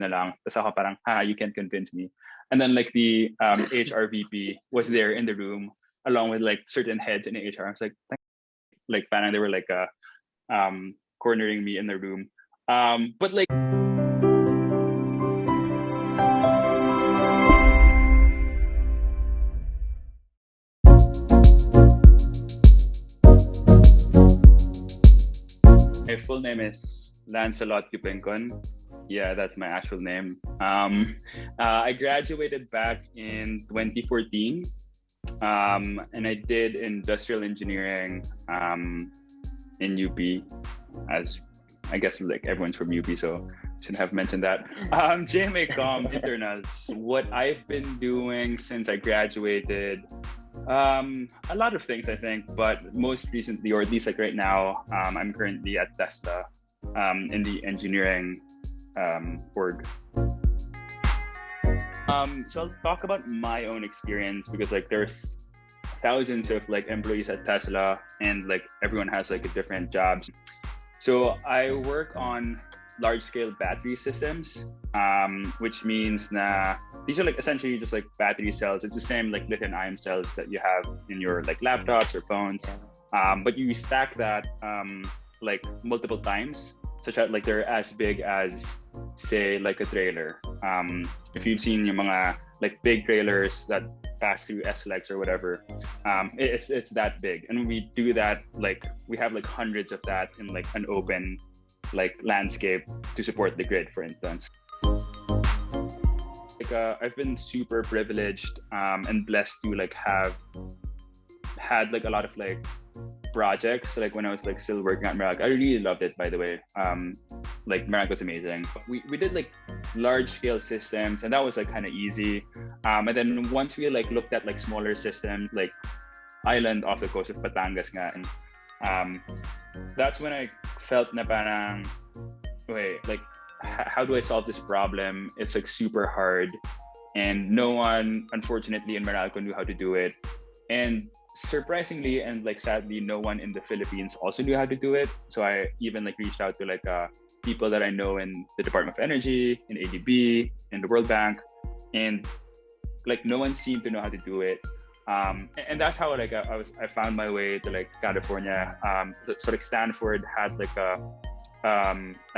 na lang. Tapos ako parang, you can't convince me. And then like the HR VP was there in the room along with like certain heads in HR. I was like parang they were like cornering me in the room. But like my full name is Lancelot Yupingkun. Yeah, that's my actual name. I graduated back in 2014, and I did industrial engineering in UP, as I guess like everyone's from UP, so should have mentioned that. JMA Com internals. What I've been doing since I graduated, a lot of things I think, but most recently, or at least like right now, I'm currently at Tesla in the engineering org. So I'll talk about my own experience because like there's thousands of like employees at Tesla and like everyone has like a different jobs. So I work on large scale battery systems, which means these are like essentially just like battery cells. It's the same like lithium ion cells that you have in your like laptops or phones, but you stack that like multiple times, such that like they're as big as say like a trailer. If you've seen yung mga like big trailers that pass through SLEX or whatever, it's that big, and we do that like we have like hundreds of that in like an open like landscape to support the grid, for instance. Like I've been super privileged and blessed to like have had like a lot of like projects like when I was like still working at Meralco. I really loved it, by the way. Like Meralco's amazing. We did like large scale systems, and that was like kind of easy. And then once we like looked at like smaller systems, like island off the coast of Batangas nga, and that's when I felt na parang, wait, like how do I solve this problem? It's like super hard, and no one, unfortunately, in Meralco knew how to do it. And surprisingly and like sadly, no one in the Philippines also knew how to do it. So I even like reached out to like people that I know in the Department of Energy, in ADB, in the World Bank, and like no one seemed to know how to do it. And that's how like I found my way to like California. So like Stanford had like a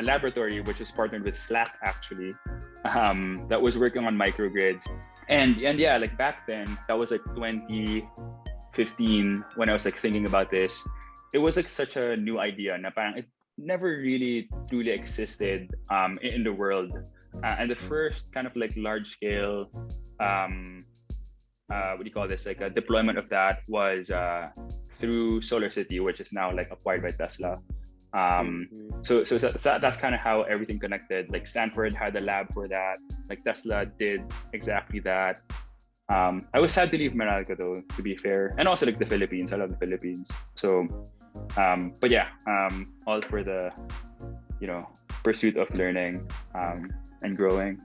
laboratory which was partnered with Slack actually, that was working on microgrids. And yeah, like back then, that was like 2015 when I was like thinking about this. It was like such a new idea. Na parang it never really truly existed in the world. And the first kind of like large scale, what do you call this? Like a deployment of that was through Solar City, which is now like acquired by Tesla. So that's kind of how everything connected. Like Stanford had a lab for that. Like Tesla did exactly that. I was sad to leave Meralco though, to be fair, and also like the Philippines. I love the Philippines. So, but yeah, all for the, you know, pursuit of learning and growing.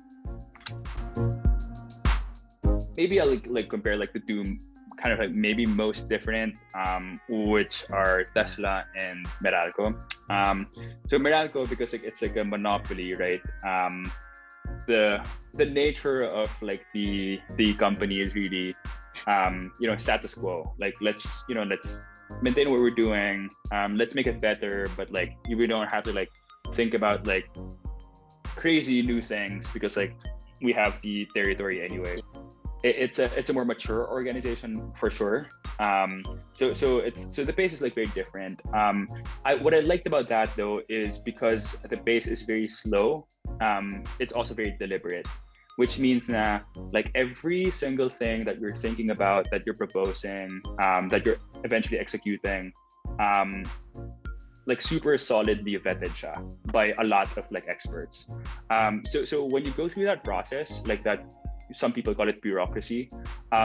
Maybe I'll like compare like the two kind of like maybe most different, which are Tesla and Meralco. So Meralco, because like it's like a monopoly, right? The nature of like the company is really you know, status quo. Like let's maintain what we're doing, let's make it better, but like we don't have to like think about like crazy new things because like we have the territory anyway. It's a more mature organization for sure. So the pace is like very different. What I liked about that though is because the pace is very slow, it's also very deliberate, which means that like every single thing that you're thinking about, that you're proposing, that you're eventually executing, like super solidly vetted siya by a lot of like experts. So when you go through that process, like that, some people call it bureaucracy.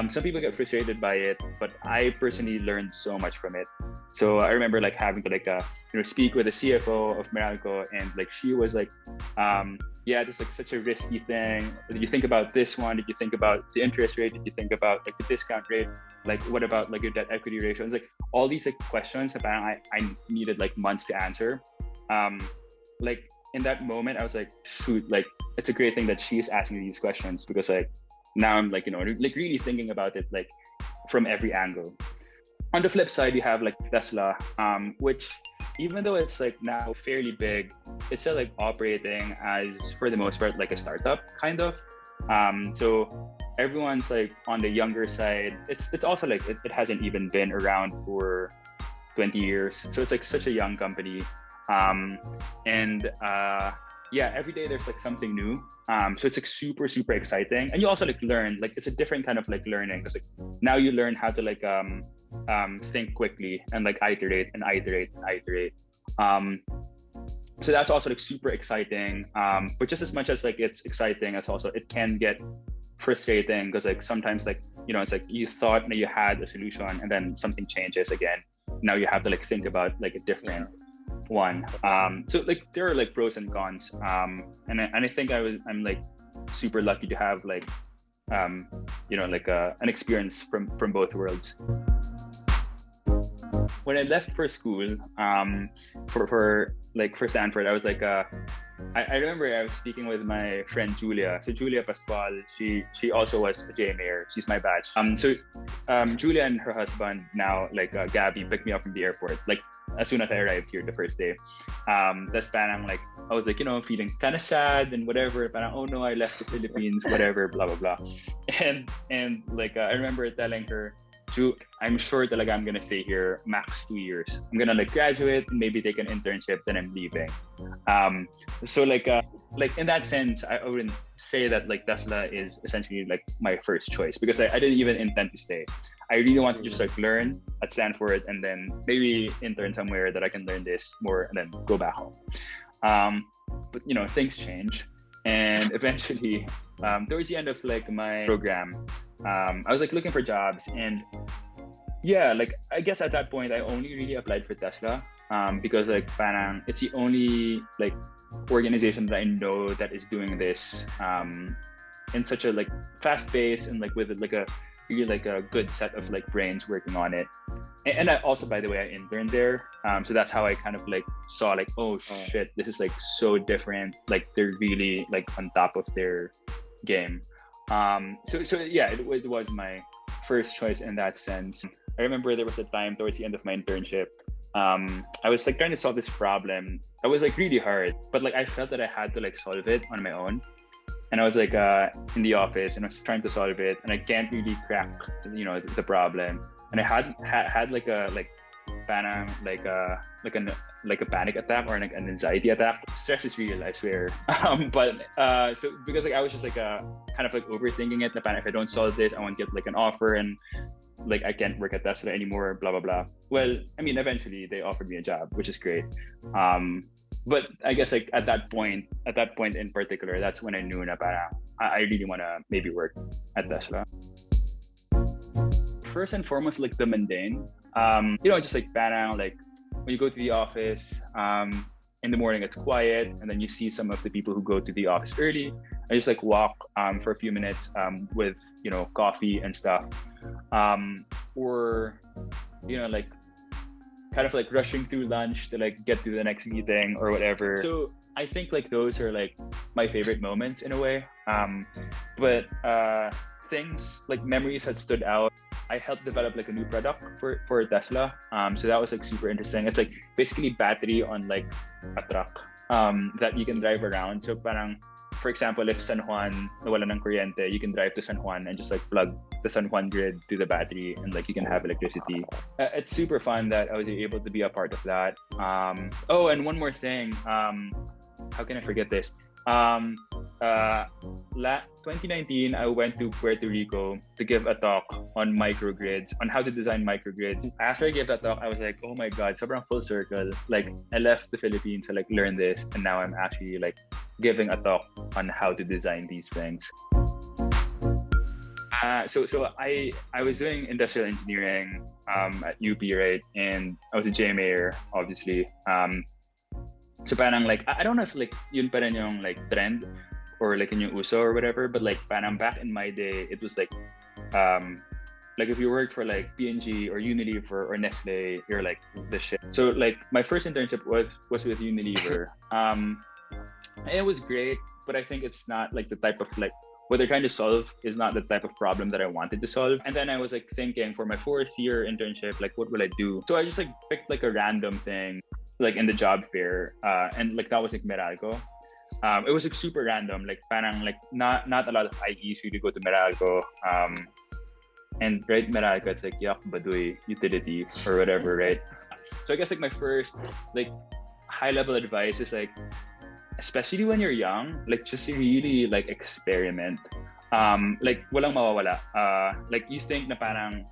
Some people get frustrated by it, but I personally learned so much from it. So I remember like having to like speak with the CFO of Meralco, and like she was like, yeah, this is like such a risky thing. Did you think about this one? Did you think about the interest rate? Did you think about like the discount rate? Like what about like your debt equity ratio? It's like all these like questions that I needed like months to answer. Like in that moment, I was like, shoot, like it's a great thing that she's asking me these questions, because like now I'm like, like really thinking about it like from every angle. On the flip side, you have like Tesla, which even though it's like now fairly big, it's still like operating as, for the most part, like a startup kind of. So everyone's like on the younger side. It's also like it hasn't even been around for 20 years. So it's like such a young company. Yeah, every day there's like something new. So it's like super, super exciting. And you also like learn, like it's a different kind of like learning, because like now you learn how to like think quickly and like iterate and iterate and iterate. So that's also like super exciting. But just as much as like it's exciting, it's also, it can get frustrating, because like sometimes like, it's like you thought that you had a solution and then something changes again. Now you have to like think about like a different one. So like there are like pros and cons. And I think I'm like super lucky to have like like an experience from both worlds. When I left for school, for Stanford, I was like, I remember I was speaking with my friend Julia. So Julia Pascual, she also was a JMAer. She's my batch. Julia and her husband now, like Gabby, picked me up from the airport, like as soon as I arrived here the first day. That's parang like, I was like, feeling kind of sad and whatever. Parang, oh no, I left the Philippines, whatever, blah, blah, blah. And like, I remember telling her, Ju, I'm sure talaga I'm gonna stay here max 2 years. I'm gonna like graduate and maybe take an internship, then I'm leaving. So like in that sense, I wouldn't say that like Tesla is essentially like my first choice, because I didn't even intend to stay. I really want to just like learn at Stanford and then maybe intern somewhere that I can learn this more and then go back home. But things change, and eventually towards the end of like my program, I was like looking for jobs, and yeah, like I guess at that point I only really applied for Tesla because like parang it's the only like organization that I know that is doing this in such a like fast pace and like with like a really like a good set of like brains working on it. And I also, by the way, I interned there, so that's how I kind of like saw like, oh shit, this is like so different, like they're really like on top of their game. So yeah, it was my first choice in that sense. I remember there was a time towards the end of my internship, I was like trying to solve this problem. It was like really hard, but like I felt that I had to like solve it on my own. And I was like in the office and I was trying to solve it, and I can't really crack the problem. And I had like a panic attack or like an anxiety attack. Stress is real, I swear. But so because like I was just like kind of like overthinking it. If I don't solve this, I won't get like an offer, and like I can't work at Tesla anymore. Blah blah blah. Well, I mean, eventually they offered me a job, which is great. But I guess like at that point in particular, that's when I knew na parang I really want to maybe work at Tesla. First and foremost, like the mundane, just like parang like when you go to the office, in the morning it's quiet, and then you see some of the people who go to the office early. I just like walk for a few minutes with coffee and stuff, or like kind of like rushing through lunch to like get to the next meeting or whatever. So I think like those are like my favorite moments in a way. But things like memories that stood out. I helped develop like a new product for Tesla. So that was like super interesting. It's like basically battery on like a truck that you can drive around. So parang, for example, if San Juan nawala ng kuryente, you can drive to San Juan and just like plug the San Juan grid to the battery, and like you can have electricity. It's super fun that I was able to be a part of that. Oh, and one more thing. How can I forget this? 2019, I went to Puerto Rico to give a talk on microgrids, on how to design microgrids. After I gave that talk, I was like, oh my God, sobrang full circle. Like I left the Philippines to like learn this, and now I'm actually like giving a talk on how to design these things. So I was doing industrial engineering at UP, right? And I was a JMAer, obviously. So parang like, I don't know if like yun pa rin yung like trend or like yung uso or whatever, but like parang back in my day, it was like if you worked for like P&G or Unilever or Nestle, you're like the shit. So like my first internship was with Unilever. It was great, but I think it's not like the type of like what they're trying to solve is not the type of problem that I wanted to solve. And then I was like thinking for my fourth year internship, like what will I do? So I just like picked like a random thing like in the job fair, and like that was like Meralco. It was like super random, like parang like not a lot of IEs for you to go to Meralco. And right Meralco, it's like Yak Baduy utility or whatever, right? So I guess like my first like high level advice is like, especially when you're young, like just really like experiment. Like walang mawawala. Like you think na parang,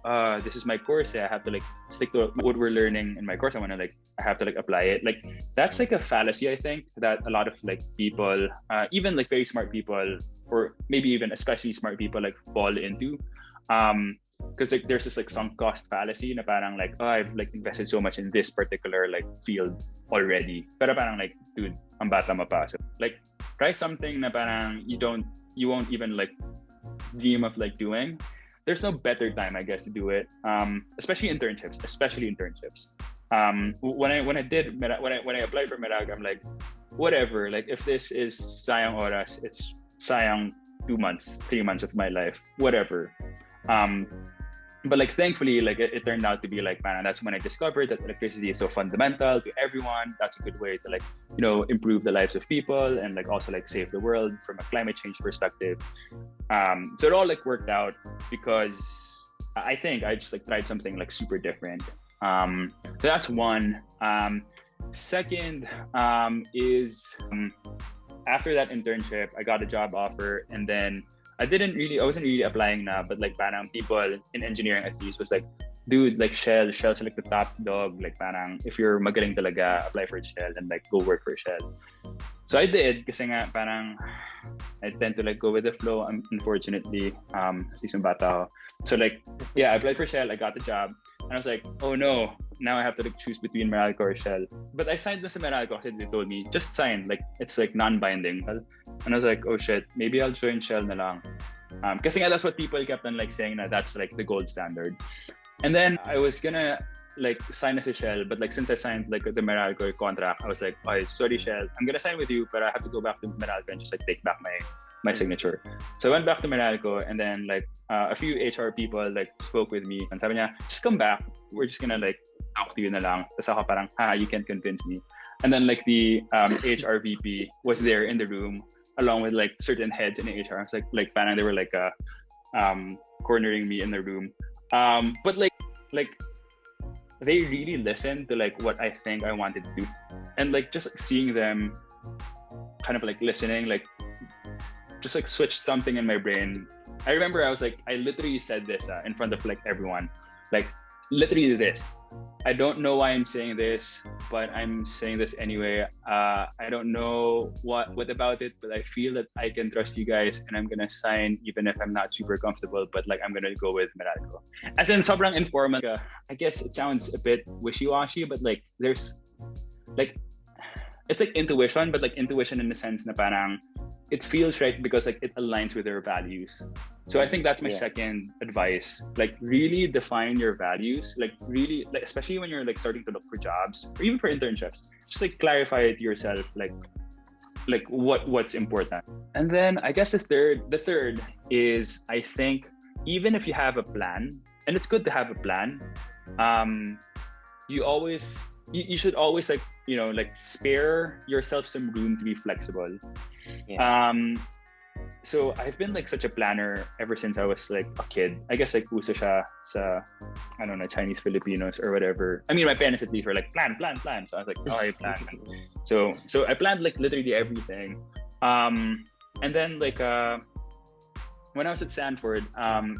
this is my course, I have to like stick to what we're learning in my course. I have to like apply it. Like that's like a fallacy, I think, that a lot of like people, even like very smart people, or maybe even especially smart people, like fall into. Because like there's this like sunk cost fallacy na parang like, oh, I've like invested so much in this particular like field already, pero parang like, dude, ang bata mo pa. So like try something na parang you won't even like dream of like doing. There's no better time, I guess, to do it. Especially internships. When I applied for Meralco, I'm like, whatever, like if this is sayang oras, it's sayang 2 months, 3 months of my life, whatever. But like thankfully, like it turned out to be like, man, that's when I discovered that electricity is so fundamental to everyone. That's a good way to like, you know, improve the lives of people and like also like save the world from a climate change perspective. So it all like worked out because I think I just like tried something like super different. So that's one. Second is after that internship, I got a job offer, and then I wasn't really applying na, but like parang people in engineering at least was like, dude, like Shell's like the top dog. Like parang if you're magaling talaga, apply for Shell and like go work for Shell. So I did kasi nga parang I tend to like go with the flow, unfortunately. Season bata ako. So like, yeah, I applied for Shell, I got the job, and I was like, oh no, now I have to like choose between Meralco or Shell. But I signed this Meralco because they told me, just sign, like it's like non-binding. And I was like, oh shit, maybe I'll join Shell na lang. Kasi nga that's what people kept on like saying, that that's like the gold standard. And then I was gonna like sign as a Shell, but like since I signed like the Meralco contract, I was like, oh, sorry Shell, I'm gonna sign with you, but I have to go back to Meralco and just like take back my signature. So I went back to Meralco, and then like a few HR people like spoke with me and sabi niya, just come back, we're just gonna like talk to you na lang. Tapos ako parang, you can't convince me. And then like the HR VP was there in the room along with like certain heads in HR. I was like parang they were like cornering me in the room. But like they really listened to like what I think I wanted to do, and like just like, seeing them kind of like listening, like just like switch something in my brain. I remember I literally said this in front of like everyone, like literally this. I don't know why I'm saying this, but I'm saying this anyway. I don't know what about it, but I feel that I can trust you guys, and I'm gonna sign even if I'm not super comfortable. But like I'm gonna go with Meralco. As in sobrang informal. I guess it sounds a bit wishy-washy, but like there's like it's like intuition, but like intuition in the sense na parang it feels right because like it aligns with your values. So I think that's my second advice. Like really define your values. Like really, like especially when you're like starting to look for jobs or even for internships, just like clarify it to yourself, like what's important. And then I guess the third is, I think even if you have a plan, and it's good to have a plan, you should always like, you know, like spare yourself some room to be flexible. So I've been like such a planner ever since I was like a kid. I guess like uso siya sa, I don't know, Chinese Filipinos or whatever. I mean, my parents at least were like plan. So I was like, oh, I plan. So I planned like literally everything. And then like when I was at Stanford,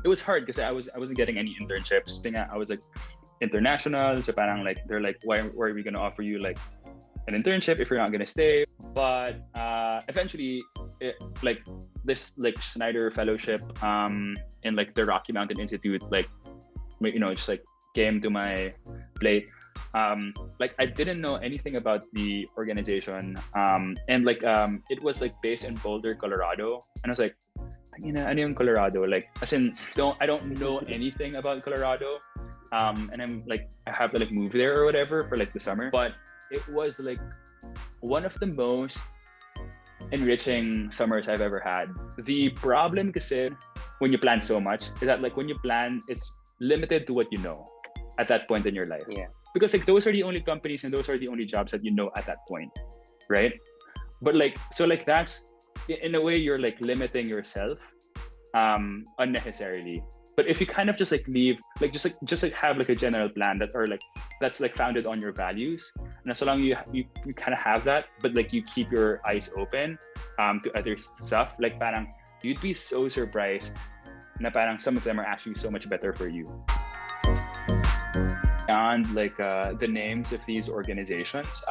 it was hard because I wasn't getting any internships. I was like international, so parang like they're like, why are we gonna offer you like an internship if you're not gonna stay? But eventually like this like Schneider fellowship in like the Rocky Mountain Institute, like, you know, just like came to my plate. Like I didn't know anything about the organization, and like it was like based in Boulder, Colorado, and I was like, you know, ano yung Colorado? Like, as in, I don't know anything about Colorado, and I'm like, I have to like move there or whatever for like the summer. But it was like one of the most enriching summers I've ever had. The problem kasi when you plan so much is that like when you plan, it's limited to what you know at that point in your life. Yeah. Because like those are the only companies and those are the only jobs that you know at that point, right? But like, so like that's, in a way, you're like limiting yourself unnecessarily. But if you kind of just like leave, like just like have like a general plan that, or like that's like founded on your values, and so long you kind of have that, but like you keep your eyes open to other stuff, like parang you'd be so surprised na parang some of them are actually so much better for you. Beyond like the names of these organizations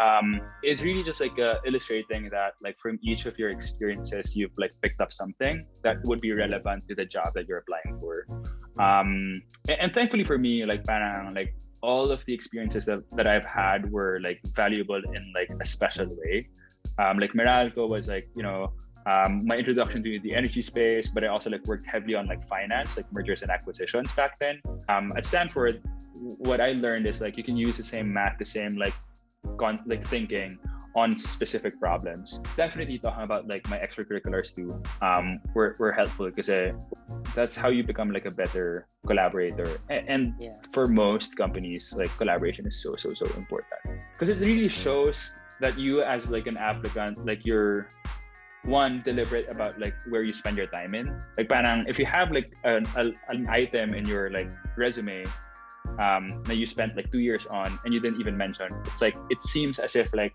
is really just like illustrating that like from each of your experiences you've like picked up something that would be relevant to the job that you're applying for, and thankfully for me, like parang like all of the experiences that I've had were like valuable in like a special way. Like Meralco was like, you know, my introduction to the energy space, but I also like worked heavily on like finance, like mergers and acquisitions back then. At Stanford, what I learned is like you can use the same math, the same like thinking on specific problems. Definitely talking about like my extracurriculars too were helpful because that's how you become like a better collaborator. And for most companies, like collaboration is so important because it really shows that you as like an applicant, like you're one, deliberate about like where you spend your time in. Like parang if you have like an item in your like resume that you spent like 2 years on and you didn't even mention, it's like it seems as if like,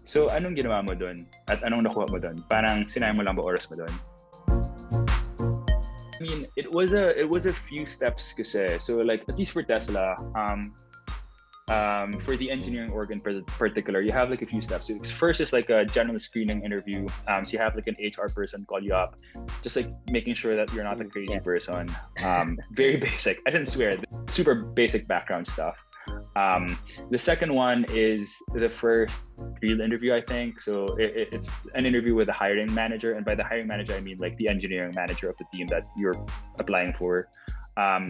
so anong ginawa mo dun at anong nakuha mo dun, parang sinayang mo lang ba oras mo dun? I mean, it was a few steps kasi. So like at least for Tesla, for the engineering org in particular, you have like a few steps. So first is like a general screening interview. So you have like an HR person call you up, just like making sure that you're not a crazy person. Very basic. I didn't swear. Super basic background stuff. The second one is the first real interview, I think. So it's an interview with the hiring manager, and by the hiring manager I mean like the engineering manager of the team that you're applying for.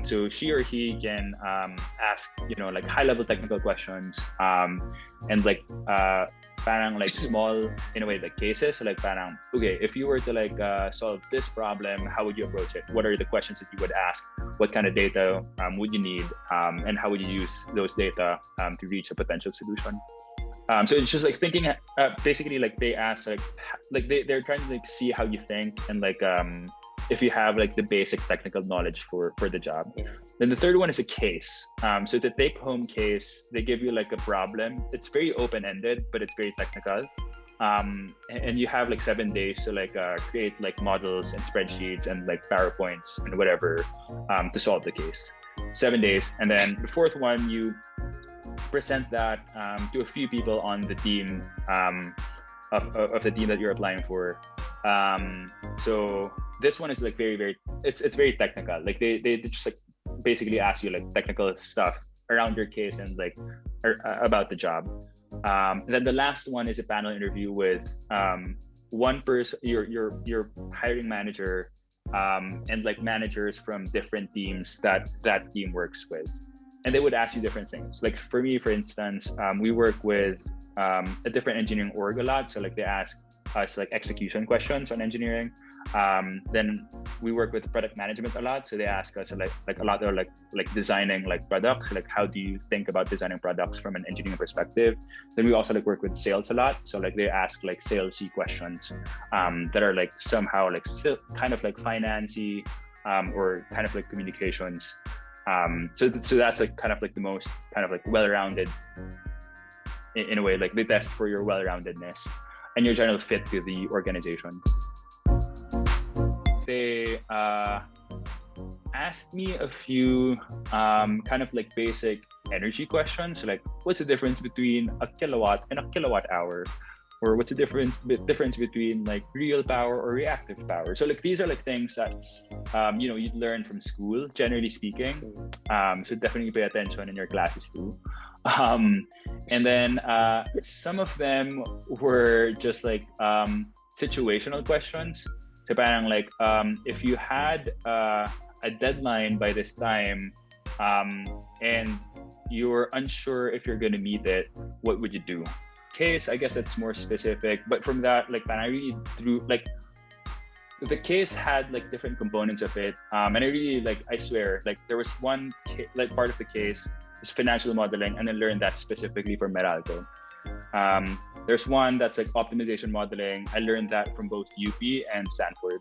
So she or he can ask, you know, like high-level technical questions and like parang like small, in a way, like cases. So like parang, okay, if you were to like solve this problem, how would you approach it? What are the questions that you would ask? What kind of data would you need? And how would you use those data to reach a potential solution? So it's just like thinking, basically like they ask like they're trying to like see how you think and like if you have like the basic technical knowledge for the job. Then the third one is a case. So the take-home case, they give you like a problem. It's very open-ended, but it's very technical. And you have like 7 days to like create like models and spreadsheets and like PowerPoints and whatever to solve the case. 7 days. And then the fourth one, you present that to a few people on the team of the team that you're applying for. So this one is like very it's very technical. Like they just like basically ask you like technical stuff around your case and like about the job. Then the last one is a panel interview with one person, your hiring manager, and like managers from different teams that team works with, and they would ask you different things. Like for me, for instance, we work with a different engineering org a lot, so like they ask us like execution questions on engineering. Then we work with product management a lot, so they ask us like a lot of like designing like products, like how do you think about designing products from an engineering perspective. Then we also like work with sales a lot, so like they ask like salesy questions that are like somehow like still kind of like financy or kind of like communications. So that's like kind of like the most kind of like well-rounded in a way, like they test for your well-roundedness and your general fit to the organization. They asked me a few kind of like basic energy questions, like what's the difference between a kilowatt and a kilowatt hour, or what's the difference between like real power or reactive power. So like these are like things that you know, you'd learn from school, generally speaking. So definitely pay attention in your classes too. And then some of them were just like situational questions. So parang like if you had a deadline by this time and you're unsure if you're going to meet it, what would you do? case, I guess it's more specific, but from that, like, man, I really drew, like, the case had like different components of it, and I really, like, I swear, like, there was one like part of the case is financial modeling, and I learned that specifically from Meralco. There's one that's like optimization modeling. I learned that from both UP and Stanford.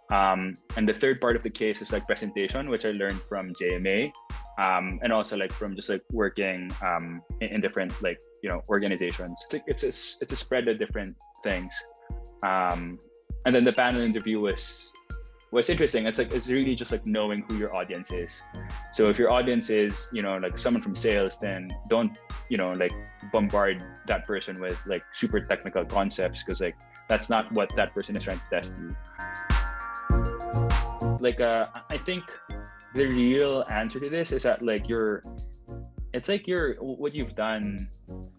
And the third part of the case is like presentation, which I learned from JMA, and also like from just like working in different, like, you know, organizations. It's a spread of different things. And then the panel interview was interesting. It's like, it's really just like knowing who your audience is. So if your audience is, you know, like someone from sales, then don't, you know, like bombard that person with like super technical concepts, because like that's not what that person is trying to test you. Like, I think the real answer to this is that like it's like what you've done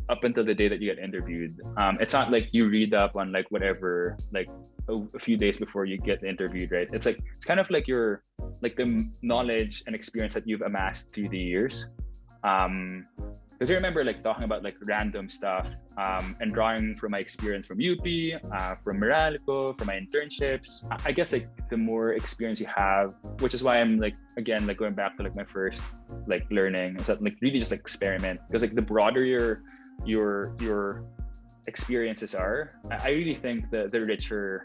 up until the day that you get interviewed. It's not like you read up on like whatever, like a few days before you get interviewed, right? It's like, it's kind of like your, like the knowledge and experience that you've amassed through the years. Because I remember like talking about like random stuff, and drawing from my experience from UP, from Meralco, from my internships. I guess like the more experience you have, which is why I'm like, again, like going back to like my first like learning, is that like really just like experiment, because like the broader your experiences are, I really think the richer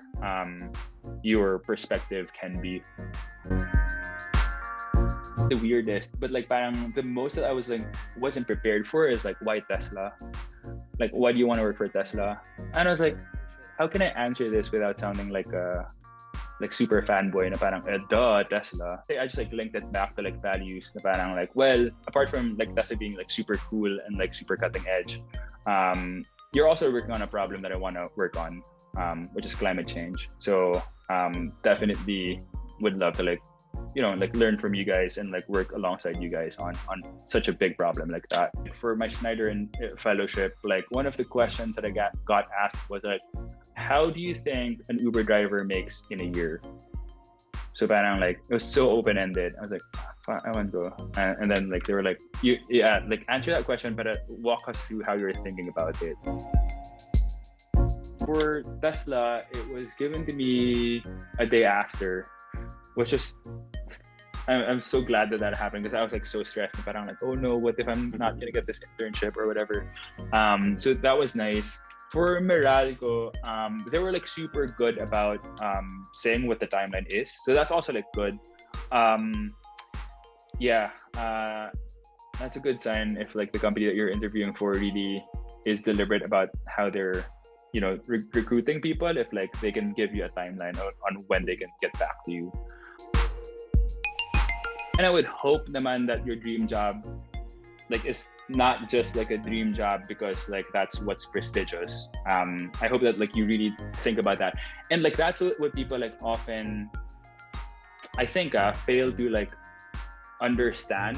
your perspective can be. The weirdest, but like parang the most that I was like wasn't prepared for is like, why Tesla? Like, why do you want to work for Tesla? And I was like, how can I answer this without sounding like a super fanboy na parang duh, Tesla. I just like linked it back to like values na parang like, well, apart from like Tesla being like super cool and like super cutting edge, you're also working on a problem that I want to work on, which is climate change. So definitely would love to like, you know, like learn from you guys and like work alongside you guys on such a big problem like that. For my Schneider fellowship, like one of the questions that I got asked was like, how do you think an Uber driver makes in a year? So parang like, it was so open-ended. I was like, I want to go. And then like, they were like, yeah, like answer that question, but walk us through how you're thinking about it. For Tesla, it was given to me a day after, which is, I'm so glad that happened, because I was like so stressed, but I'm like, oh no, what if I'm not gonna get this internship or whatever. So that was nice. For Meralco, they were like super good about saying what the timeline is, so that's also like good. Yeah, that's a good sign if like the company that you're interviewing for really is deliberate about how they're, you know, recruiting people, if like they can give you a timeline on when they can get back to you. And I would hope naman that your dream job like is not just like a dream job because like that's what's prestigious. I hope that like you really think about that, and like that's what people like often, I think, fail to like understand.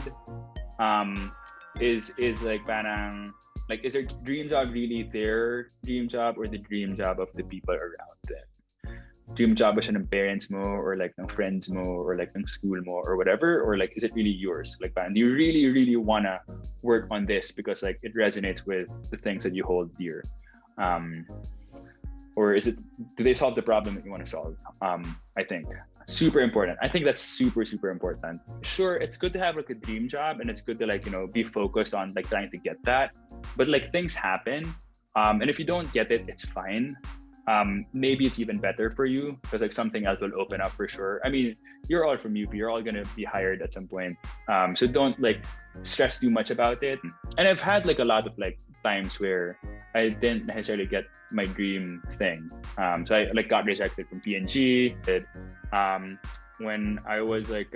Is like parang like, is their dream job really their dream job or the dream job of the people around them? Dream job ba siya ng parents mo or like ng friends mo or like ng school mo or whatever, or like is it really yours? Like, do you really wanna work on this because like it resonates with the things that you hold dear? Or is it, do they solve the problem that you want to solve? I think super important. I think that's super important. Sure, it's good to have like a dream job and it's good to like, you know, be focused on like trying to get that, but like things happen, and if you don't get it, it's fine. Maybe it's even better for you because like something else will open up for sure. I mean, you're all from UP, you're all gonna be hired at some point, so don't like stress too much about it. And I've had like a lot of like times where I didn't necessarily get my dream thing, so I like got rejected from P&G. When I was like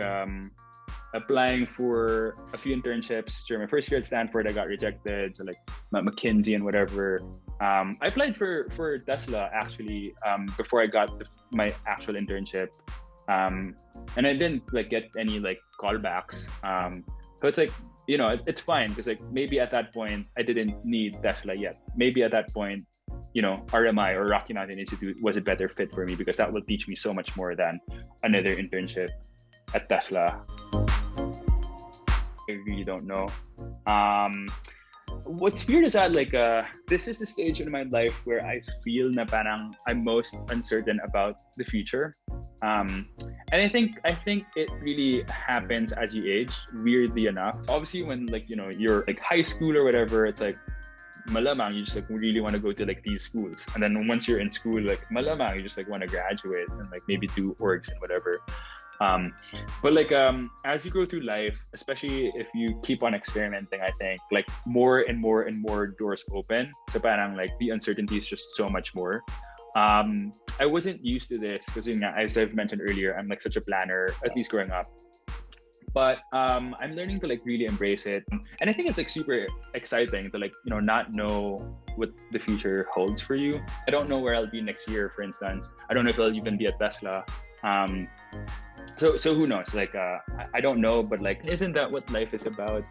applying for a few internships during my first year at Stanford, I got rejected. So like McKinsey and whatever. I applied for Tesla actually before I got my actual internship, and I didn't like get any like callbacks. So it's like, you know, it's fine because like maybe at that point I didn't need Tesla yet. Maybe at that point, you know, RMI or Rocky Mountain Institute was a better fit for me because that will teach me so much more than another internship at Tesla. I really don't know. what's weird is that like this is the stage in my life where I feel na parang I'm most uncertain about the future. And I think it really happens as you age, weirdly enough. Obviously when like, you know, you're like high school or whatever, it's like malamang you just like really want to go to like these schools. And then once you're in school, like malamang you just like want to graduate and like maybe do orgs and whatever. But like as you go through life, especially if you keep on experimenting, I think like more and more and more doors open. So parang like the uncertainty is just so much more. I wasn't used to this because, you know, as I've mentioned earlier, I'm like such a planner, at least growing up. But I'm learning to like really embrace it, and I think it's like super exciting to like, you know, not know what the future holds for you. I don't know where I'll be next year, for instance. I don't know if I'll even be at Tesla. So who knows? Like I don't know, but like, isn't that what life is about?